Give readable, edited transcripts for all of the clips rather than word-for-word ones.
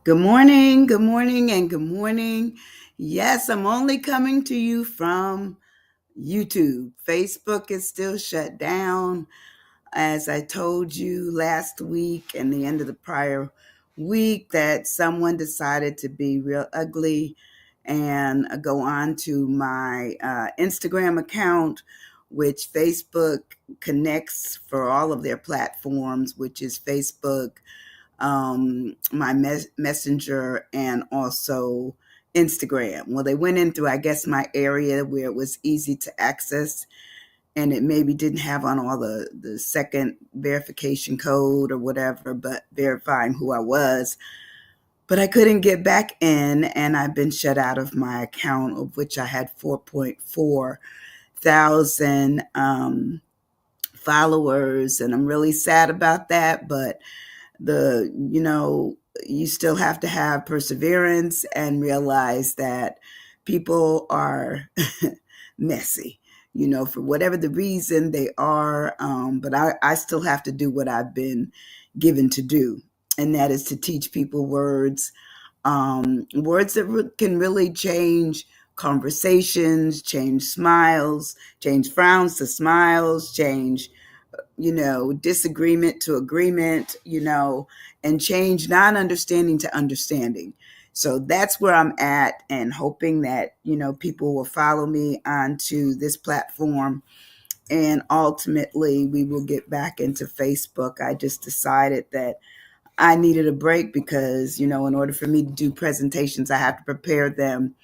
Good morning, and good morning. Yes, I'm only coming to you from YouTube. Facebook is still shut down. As I told you last week and the end of the prior week, that someone decided to be real ugly and go on to my Instagram account, which Facebook connects for all of their platforms, which is Facebook, my messenger, and also Instagram. Well, they went in through, I guess, my area where it was easy to access, and it maybe didn't have on all the second verification code or whatever, but verifying who I was. But I couldn't get back in, and I've been shut out of my account, of which I had 4.4 thousand followers, and I'm really sad about that. But the you still have to have perseverance and realize that people are messy, for whatever the reason they are. But I still have to do what I've been given to do, and that is to teach people words, words that can really change conversations, change smiles, change frowns to smiles, change disagreement to agreement, and change non understanding to understanding. So that's where I'm at, and hoping that, people will follow me onto this platform. And ultimately, we will get back into Facebook. I just decided that I needed a break because, in order for me to do presentations, I have to prepare them.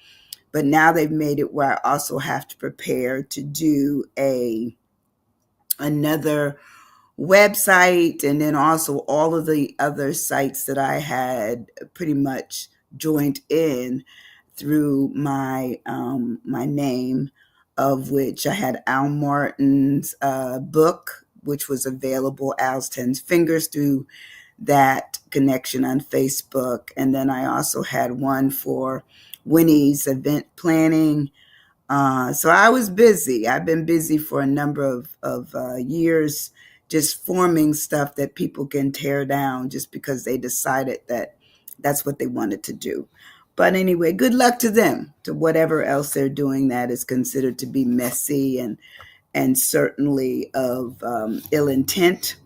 But now they've made it where I also have to prepare to do another website, and then also all of the other sites that I had pretty much joined in through my name, of which I had Al Martin's book, which was available, Al's 10 Fingers, through that connection on Facebook. And then I also had one for Winnie's event planning. So I was busy. I've been busy for a number of years, just forming stuff that people can tear down just because they decided that that's what they wanted to do. But anyway, good luck to them, to whatever else they're doing that is considered to be messy and certainly of ill intent.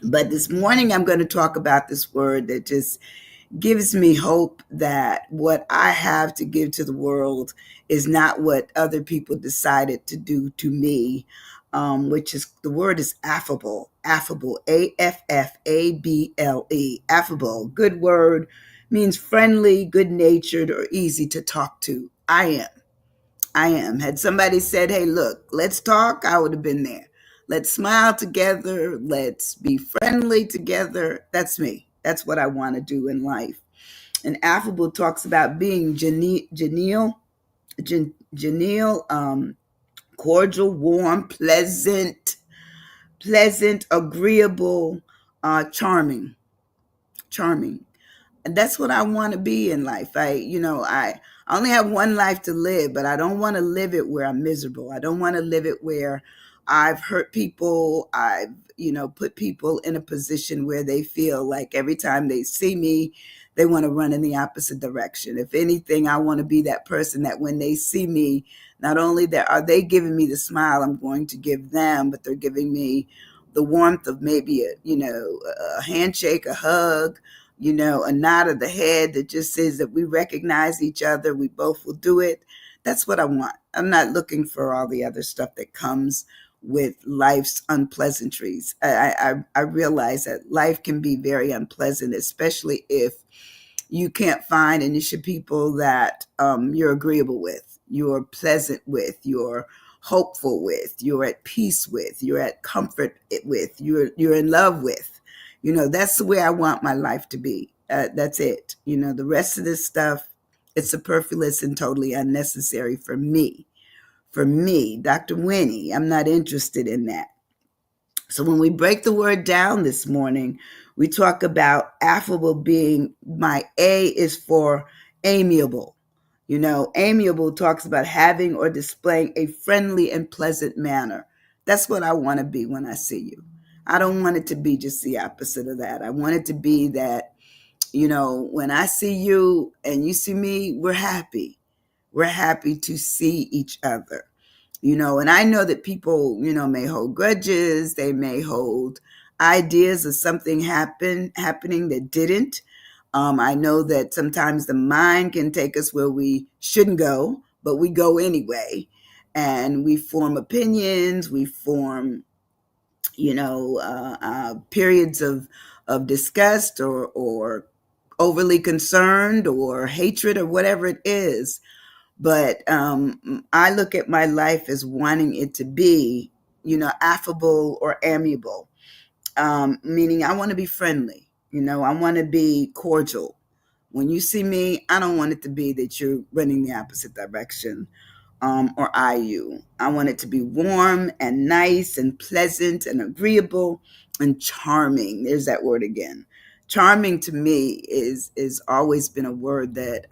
But this morning, I'm going to talk about this word that just gives me hope that what I have to give to the world is not what other people decided to do to me, which is, the word is affable. Affable, AFFABLE. Affable, good word, means friendly, good natured, or easy to talk to. I am. I am. Had somebody said, hey, look, let's talk, I would have been there. Let's smile together. Let's be friendly together. That's me. That's what I want to do in life. And affable talks about being genial, cordial, warm, pleasant, agreeable, charming. And that's what I want to be in life. I only have one life to live, but I don't want to live it where I'm miserable. I don't want to live it where I've hurt people. I've, put people in a position where they feel like every time they see me, they want to run in the opposite direction. If anything, I want to be that person that when they see me, not only that are they giving me the smile I'm going to give them, but they're giving me the warmth of maybe a handshake, a hug, a nod of the head that just says that we recognize each other, we both will do it. That's what I want. I'm not looking for all the other stuff that comes with life's unpleasantries. I realize that life can be very unpleasant, especially if you can't find initial people that you're agreeable with, you're pleasant with, you're hopeful with, you're at peace with, you're at comfort with, you're in love with. That's the way I want my life to be. That's it. The rest of this stuff, it's superfluous and totally unnecessary for me. For me, Dr. Winnie, I'm not interested in that. So when we break the word down this morning, we talk about affable being, my A is for amiable. Amiable talks about having or displaying a friendly and pleasant manner. That's what I want to be when I see you. I don't want it to be just the opposite of that. I want it to be that, When I see you and you see me, we're happy. We're happy to see each other. And I know that people, may hold grudges, they may hold ideas of something happening that didn't. I know that sometimes the mind can take us where we shouldn't go, but we go anyway. And we form opinions, we form, periods of disgust or overly concerned or hatred or whatever it is. But I look at my life as wanting it to be, affable or amiable, meaning I want to be friendly. I want to be cordial. When you see me, I don't want it to be that you're running the opposite direction, or I you. I want it to be warm and nice and pleasant and agreeable and charming. There's that word again. Charming to me is always been a word that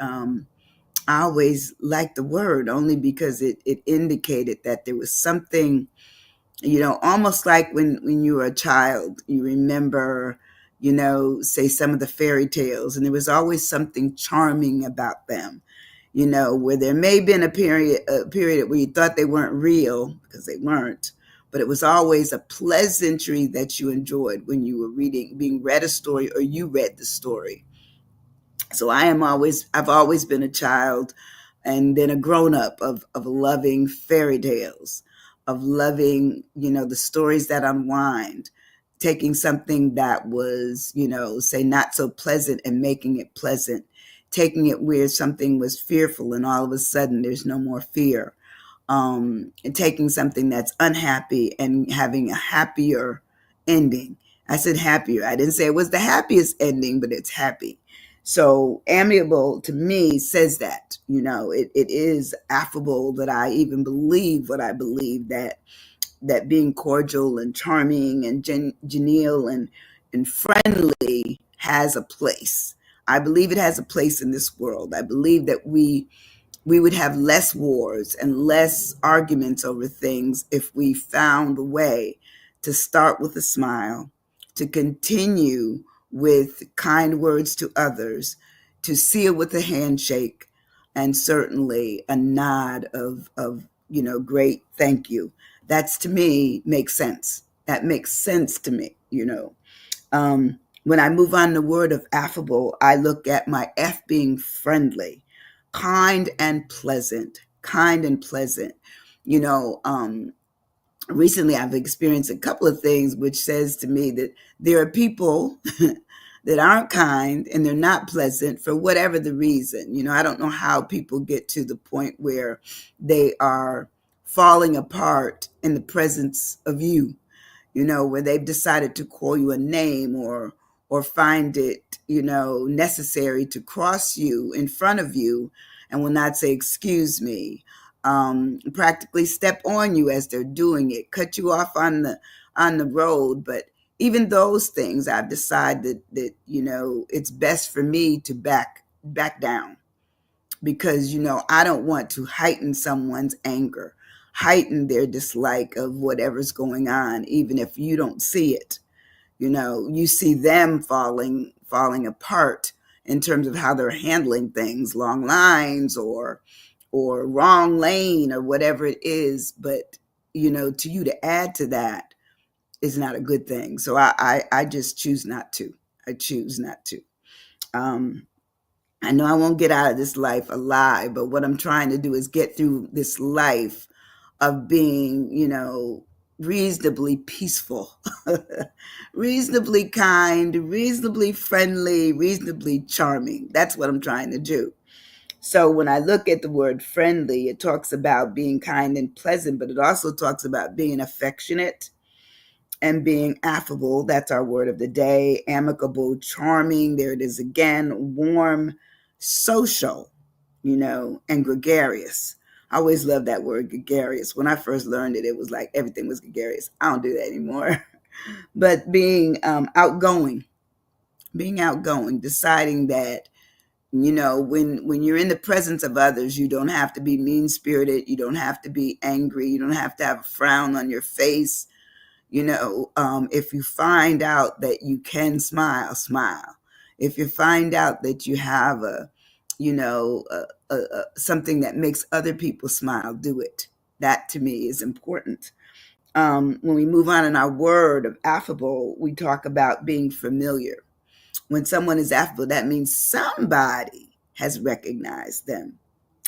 I always liked the word, only because it indicated that there was something, almost like when you were a child, you remember, say some of the fairy tales, and there was always something charming about them, where there may have been a period where you thought they weren't real because they weren't, but it was always a pleasantry that you enjoyed when you were being read a story or you read the story. So I've always been a child and then a grown up of loving fairy tales, of loving, the stories that unwind, taking something that was, say not so pleasant and making it pleasant, taking it where something was fearful and all of a sudden there's no more fear, and taking something that's unhappy and having a happier ending. I said happier. I didn't say it was the happiest ending, but it's happy. So amiable to me says that, it is affable, that I even believe what I believe, that being cordial and charming and genial and friendly has a place. I believe it has a place in this world. I believe that we would have less wars and less arguments over things if we found a way to start with a smile, to continue with kind words to others, to seal with a handshake, and certainly a nod of great thank you. That's, to me, makes sense. That makes sense to me. When I move on the word of affable, I look at my F being friendly, kind and pleasant, kind and pleasant. You know, um, Recently I've experienced a couple of things which says to me that there are people that aren't kind and they're not pleasant for whatever the reason. I don't know how people get to the point where they are falling apart in the presence of you, where they've decided to call you a name or find it, necessary to cross you in front of you and will not say, excuse me, practically step on you as they're doing it, cut you off on the road. But even those things, I've decided that, it's best for me to back down, because I don't want to heighten someone's anger, heighten their dislike of whatever's going on, even if you don't see it. You see them falling apart in terms of how they're handling things, long lines or wrong lane or whatever it is. But to you to add to that is not a good thing. So I just choose not to. I choose not to. um I know I won't get out of this life alive, but what I'm trying to do is get through this life of being, reasonably peaceful, reasonably kind, reasonably friendly, reasonably charming. That's what I'm trying to do. So when I look at the word friendly, it talks about being kind and pleasant, but it also talks about being affectionate and being affable. That's our word of the day. Amicable, charming. There it is again. Warm, social, and gregarious. I always loved that word, gregarious. When I first learned it, it was like everything was gregarious. I don't do that anymore. But being outgoing, deciding that, when you're in the presence of others, you don't have to be mean spirited. You don't have to be angry. You don't have to have a frown on your face. If you find out that you can smile, smile. If you find out that you have you know, something that makes other people smile, do it. That to me is important. When we move on in our word of affable, we talk about being familiar. When someone is affable, that means somebody has recognized them.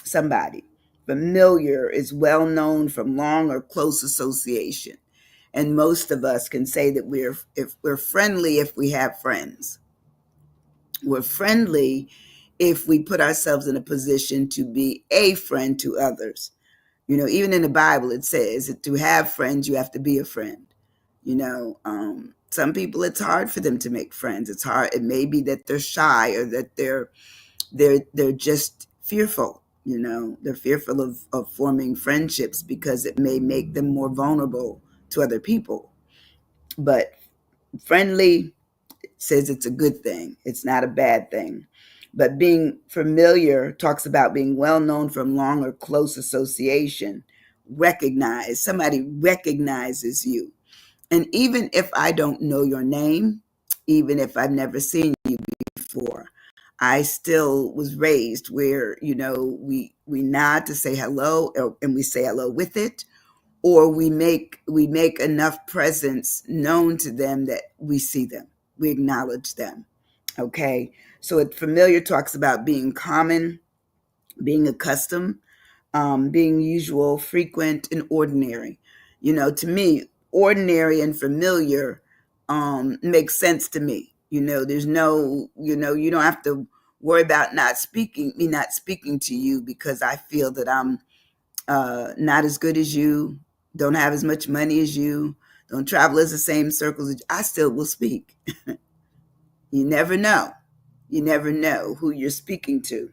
Somebody. Familiar is well known from long or close association. And most of us can say that we're friendly if we have friends. We're friendly if we put ourselves in a position to be a friend to others. You know, even in the Bible, it says that to have friends, you have to be a friend. Some people, it's hard for them to make friends. It's hard. It may be that they're shy, or that they're just fearful. They're fearful of forming friendships because it may make them more vulnerable to other people. But friendly says it's a good thing. It's not a bad thing. But being familiar talks about being well known from long or close association. Recognize, somebody recognizes you. And even if I don't know your name, even if I've never seen you before, I still was raised where, we nod to say hello, and we say hello with it, or we make enough presence known to them that we see them, we acknowledge them. Okay, so it familiar talks about being common, being accustomed, being usual, frequent, and ordinary. To me, ordinary and familiar makes sense to me. There's no, you don't have to worry about not speaking to you because I feel that I'm not as good as you, don't have as much money as you, don't travel as the same circles as you. I still will speak. You never know. You never know who you're speaking to.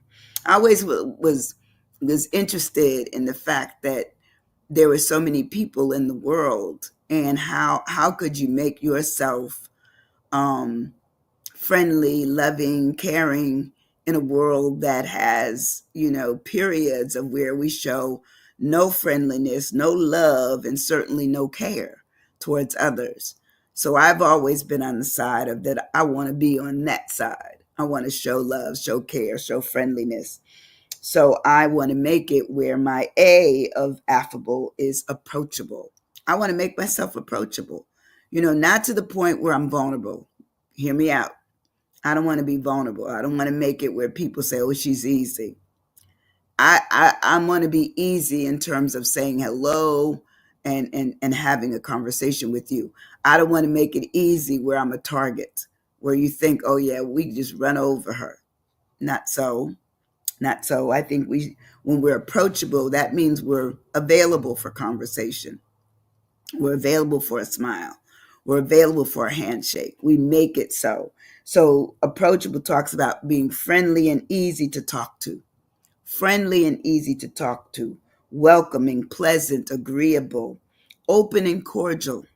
I always was interested in the fact that there were so many people in the world, and how could you make yourself um, friendly, loving, caring in a world that has, periods of where we show no friendliness, no love, and certainly no care towards others. So I've always been on the side of that. I want to be on that side. I want to show love, show care, show friendliness. So I want to make it where my A of affable is approachable. I want to make myself approachable, not to the point where I'm vulnerable. Hear me out. I don't want to be vulnerable. I don't want to make it where people say, "Oh, she's easy." I want to be easy in terms of saying hello and having a conversation with you. I don't want to make it easy where I'm a target, where you think, "Oh yeah, we can just run over her." Not so. Not so. I think when we're approachable, that means we're available for conversation. We're available for a smile. We're available for a handshake. We make it so. So, approachable talks about being friendly and easy to talk to. Friendly and easy to talk to. Welcoming, pleasant, agreeable, open and cordial,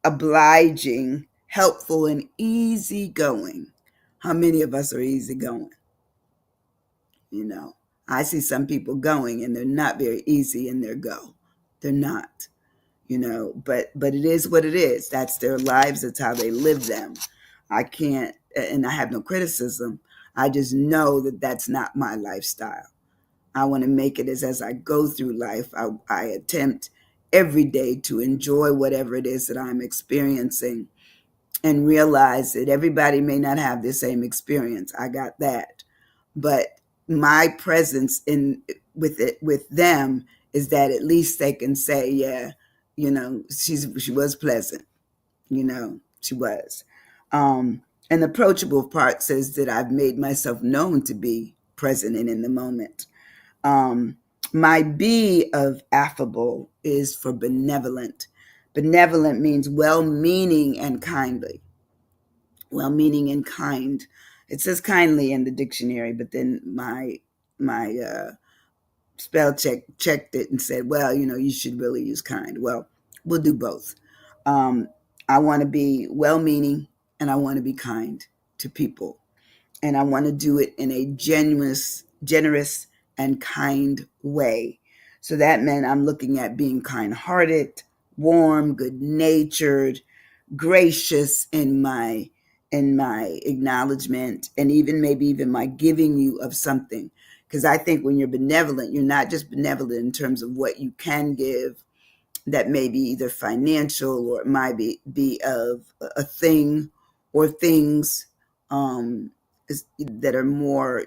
obliging, helpful, and easygoing. How many of us are easygoing? You know, I see some people going and they're not very easy in their go. They're not. But it is what it is. That's their lives. That's how they live them. I can't, and I have no criticism. I just know that that's not my lifestyle. I want to make it as I go through life, I attempt every day to enjoy whatever it is that I'm experiencing, and realize that everybody may not have the same experience. I got that. But my presence in with it with them is that at least they can say, yeah, she was pleasant, she was. An approachable part says that I've made myself known to be present and in the moment. Um, my B of affable is for benevolent. Benevolent means well meaning and kindly. Well meaning and kind. It says kindly in the dictionary, but then my spell checked it and said, well, you should really use kind. Well, we'll do both. Um, I want to be well meaning and I want to be kind to people. And I want to do it in a generous and kind way. So that meant I'm looking at being kind hearted, warm, good natured, gracious in my in my acknowledgement, and even maybe even my giving you of something. Because I think when you're benevolent, you're not just benevolent in terms of what you can give, that may be either financial, or it might be of a thing or things, um, that are more,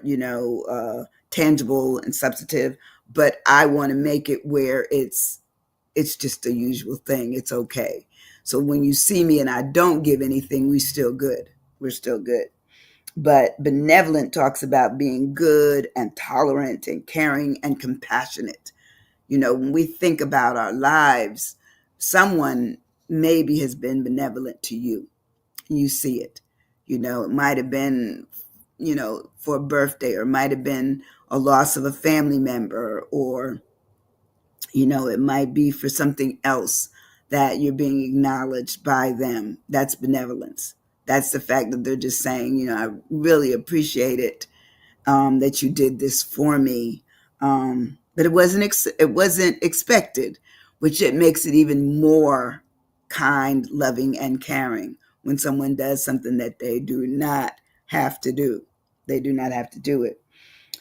tangible and substantive. But I want to make it where it's just a usual thing. It's okay. So when you see me and I don't give anything, we still good. We're still good. But benevolent talks about being good and tolerant and caring and compassionate. When we think about our lives, someone maybe has been benevolent to you. You see it. It might have been, for a birthday, or it might have been a loss of a family member, or it might be for something else that you're being acknowledged by them. That's benevolence. That's the fact that they're just saying, I really appreciate it, that you did this for me. But it wasn't expected, which it makes it even more kind, loving, and caring when someone does something that they do not have to do. They do not have to do it.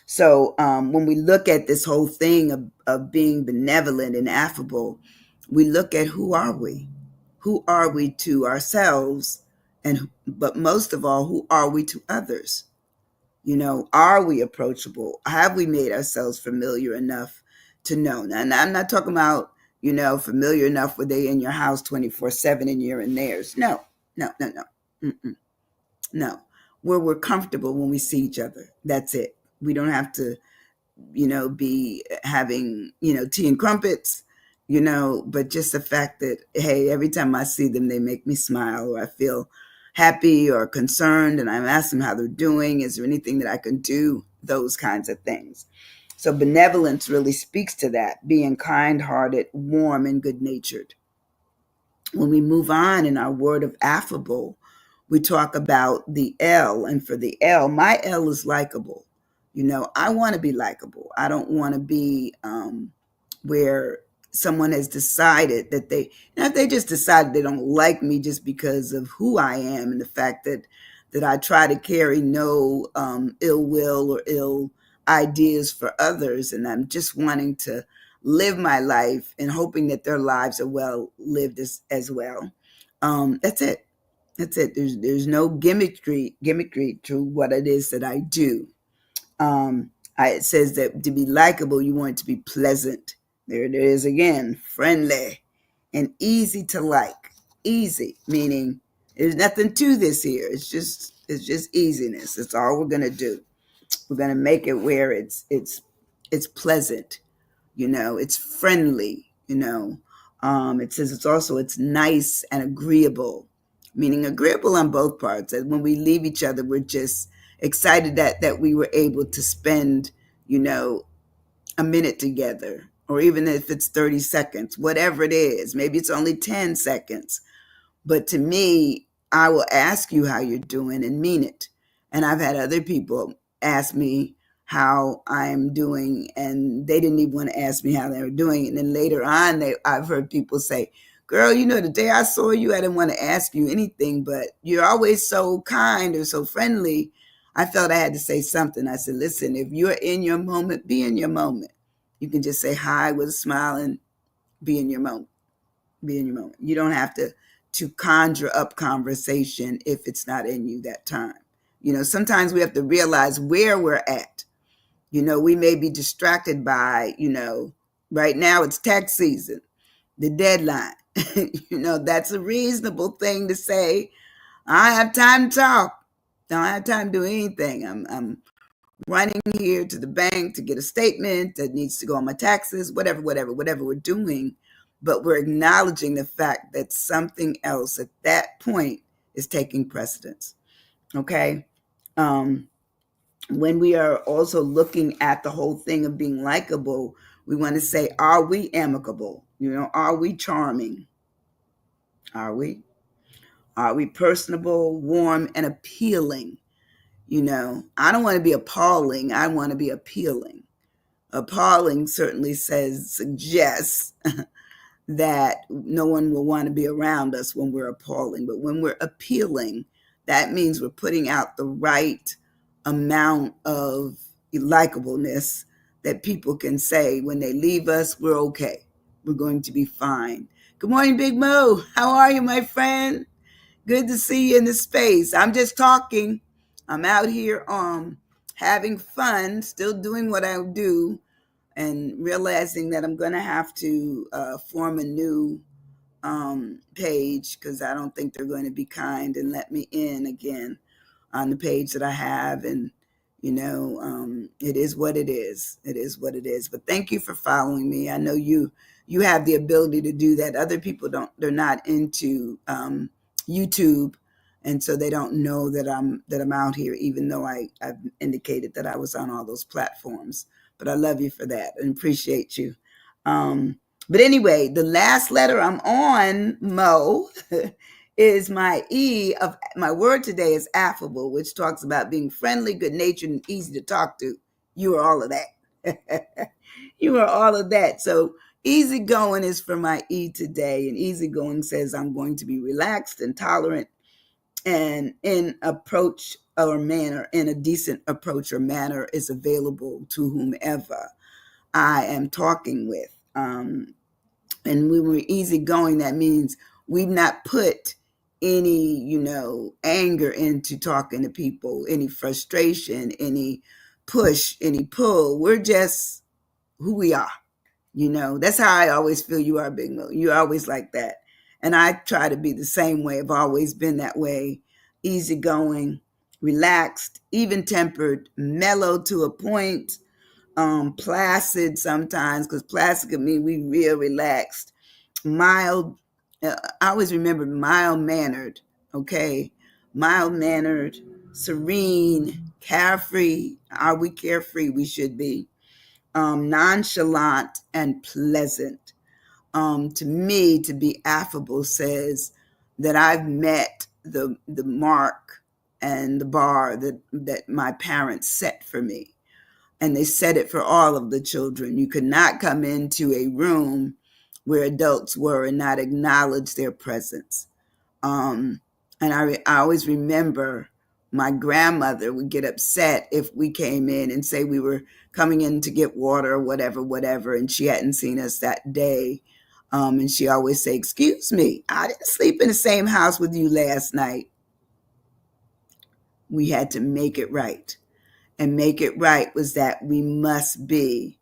So when we look at this whole thing of being benevolent and affable, we look at who are we? Who are we to ourselves? But most of all, who are we to others? Are we approachable? Have we made ourselves familiar enough to know? And I'm not talking about, familiar enough where they in your house 24/7 and you're in theirs. No, no, no, no. Mm-mm. No. Where we're comfortable when we see each other. That's it. We don't have to, be having, tea and crumpets, but just the fact that, hey, every time I see them, they make me smile, or I feel happy or concerned, and I'm asking them how they're doing. Is there anything that I can do? Those kinds of things. So benevolence really speaks to that, being kind hearted, warm, and good natured. When we move on in our word of affable, we talk about the L. And for the L, my L is likable. I want to be likable. I don't want to be where someone has decided that if they just decided they don't like me just because of who I am, and the fact that I try to carry no ill will or ill ideas for others, and I'm just wanting to live my life and hoping that their lives are well lived as well. That's it. That's it. There's no gimmickry to what it is that I do. It says that to be likable, you want it to be pleasant. There it is again, friendly and easy to like. Easy, meaning there's nothing to this here. It's just easiness. That's all we're gonna do. We're gonna make it where it's pleasant. It's friendly. It says it's nice and agreeable, meaning agreeable on both parts. That when we leave each other, we're just excited that we were able to spend, a minute together, or even if it's 30 seconds, whatever it is. Maybe it's only 10 seconds. But to me, I will ask you how you're doing and mean it. And I've had other people ask me how I'm doing, and they didn't even want to ask me how they were doing. And then later on, I've heard people say, "Girl, the day I saw you, I didn't want to ask you anything, but you're always so kind or so friendly. I felt I had to say something." I said, "Listen, if you're in your moment, be in your moment. You can just say hi with a smile and be in your moment. Be in your moment. You don't have to conjure up conversation if it's not in you that time." Sometimes we have to realize where we're at. We may be distracted by, right now it's tax season, the deadline. That's a reasonable thing to say. I don't have time to talk. I don't have time to do anything. I'm running here to the bank to get a statement that needs to go on my taxes, whatever we're doing. But we're acknowledging the fact that something else at that point is taking precedence. Okay. Um, when we are also looking at the whole thing of being likable, we want to say, are we amicable? Are we charming? Are we? Are we personable, warm, and appealing? I don't want to be appalling. I want to be appealing. Appalling certainly suggests that no one will want to be around us when we're appalling. But when we're appealing, That means we're putting out the right amount of likableness that people can say when they leave us, we're okay. We're going to be fine. Good morning, Big Mo. How are you, my friend? Good to see you in the space. I'm just talking. I'm out here having fun, still doing what I do, and realizing that I'm going to have to form a new page because I don't think they're going to be kind and let me in again on the page that I have. And, it is what it is. It is what it is. But thank you for following me. I know you have the ability to do that. Other people don't, they're not into YouTube. And so they don't know that I'm out here, even though I've indicated that I was on all those platforms. But I love you for that and appreciate you. But anyway, the last letter I'm on, Mo, is my E of my word today is affable, which talks about being friendly, good natured, and easy to talk to. You are all of that. You are all of that. So easygoing is for my E today. And easygoing says I'm going to be relaxed and tolerant and in approach or manner, in a decent approach or manner is available to whomever I am talking with. And when we're easygoing, that means we've not put any, anger into talking to people, any frustration, any push, any pull. We're just who we are. That's how I always feel you are, Big Mo. You're always like that. And I try to be the same way. I've always been that way. Easygoing, relaxed, even tempered, mellow to a point, placid sometimes, because placid can mean we real relaxed, mild. I always remember mild mannered, okay? Mild mannered, serene, carefree. Are we carefree? We should be. Nonchalant and pleasant. To me, to be affable says that I've met the mark and the bar that my parents set for me, and they set it for all of the children. You could not come into a room where adults were and not acknowledge their presence. And I always remember my grandmother would get upset if we came in and say we were coming in to get water or whatever, and she hadn't seen us that day. And she always say, "Excuse me, I didn't sleep in the same house with you last night." We had to make it right. And make it right was that we must be,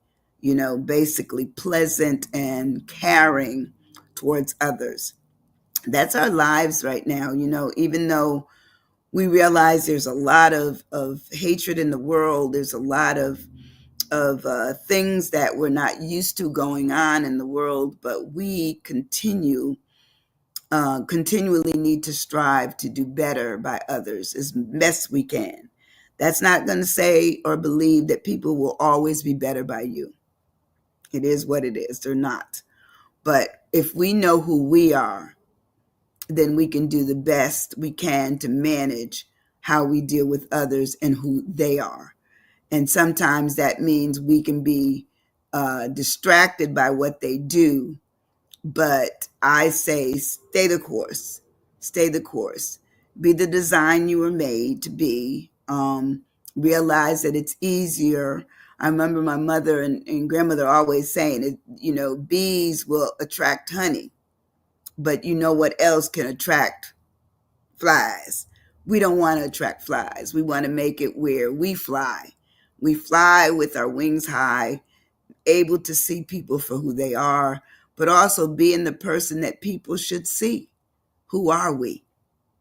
basically pleasant and caring towards others. That's our lives right now, even though we realize there's a lot of hatred in the world, there's a lot of things that we're not used to going on in the world, but we continually need to strive to do better by others as best we can. That's not going to say or believe that people will always be better by you. It is what it is. They're not. But if we know who we are, then we can do the best we can to manage how we deal with others and who they are. And sometimes that means we can be distracted by what they do. But I say, stay the course. Stay the course. Be the design you were made to be. Realize that it's easier. I remember my mother and grandmother always saying, bees will attract honey, but you know what else can attract flies? We don't want to attract flies. We want to make it where we fly. We fly with our wings high, able to see people for who they are, but also being the person that people should see. Who are we?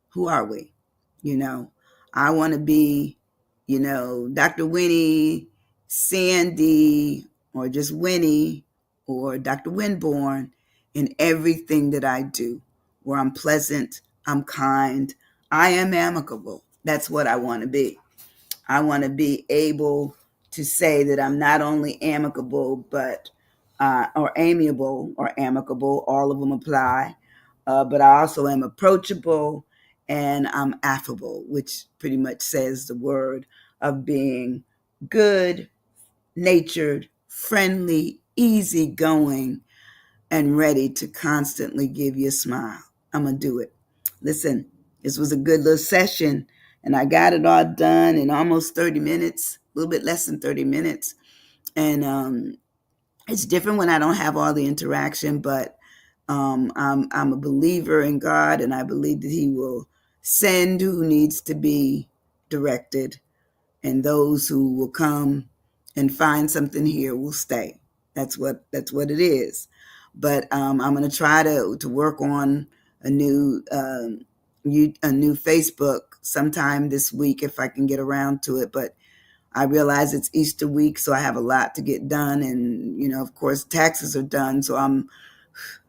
Who are we? I want to be, Dr. Winnie, Sandy, or just Winnie, or Dr. Winborn in everything that I do, where I'm pleasant, I'm kind, I am amicable. That's what I want to be. I want to be able to say that I'm not only amicable, but or amiable or amicable, all of them apply, but I also am approachable and I'm affable, which pretty much says the word of being good natured, friendly, easygoing, and ready to constantly give you a smile. I'm going to do it. Listen, This was a good little session, and I got it all done in almost 30 minutes, a little bit less than 30 minutes. And it's different when I don't have all the interaction, but I'm a believer in God, and I believe that He will send who needs to be directed, and those who will come and find something here will stay. That's what it is. But I'm going to try to work on a new a new Facebook sometime this week if I can get around to it. But I realize it's Easter week, so I have a lot to get done, and of course, taxes are done, so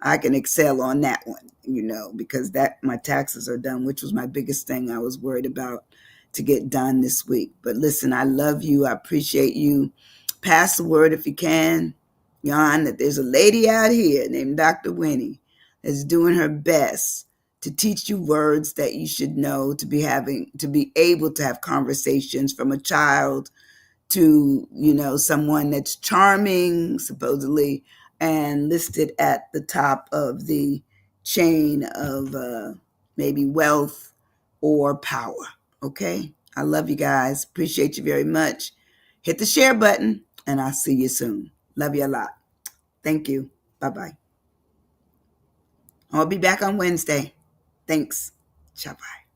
I can excel on that one, because that my taxes are done, which was my biggest thing I was worried about to get done this week. But listen, I love you. I appreciate you. Pass the word if you can, Jan, that there's a lady out here named Dr. Winnie that's doing her best to teach you words that you should know to be able to have conversations from a child to someone that's charming supposedly and listed at the top of the chain of maybe wealth or power. Okay, I love you guys, appreciate you very much. Hit the share button and I'll see you soon. Love you a lot. Thank you. Bye bye. I'll be back on Wednesday. Thanks. Ciao bye.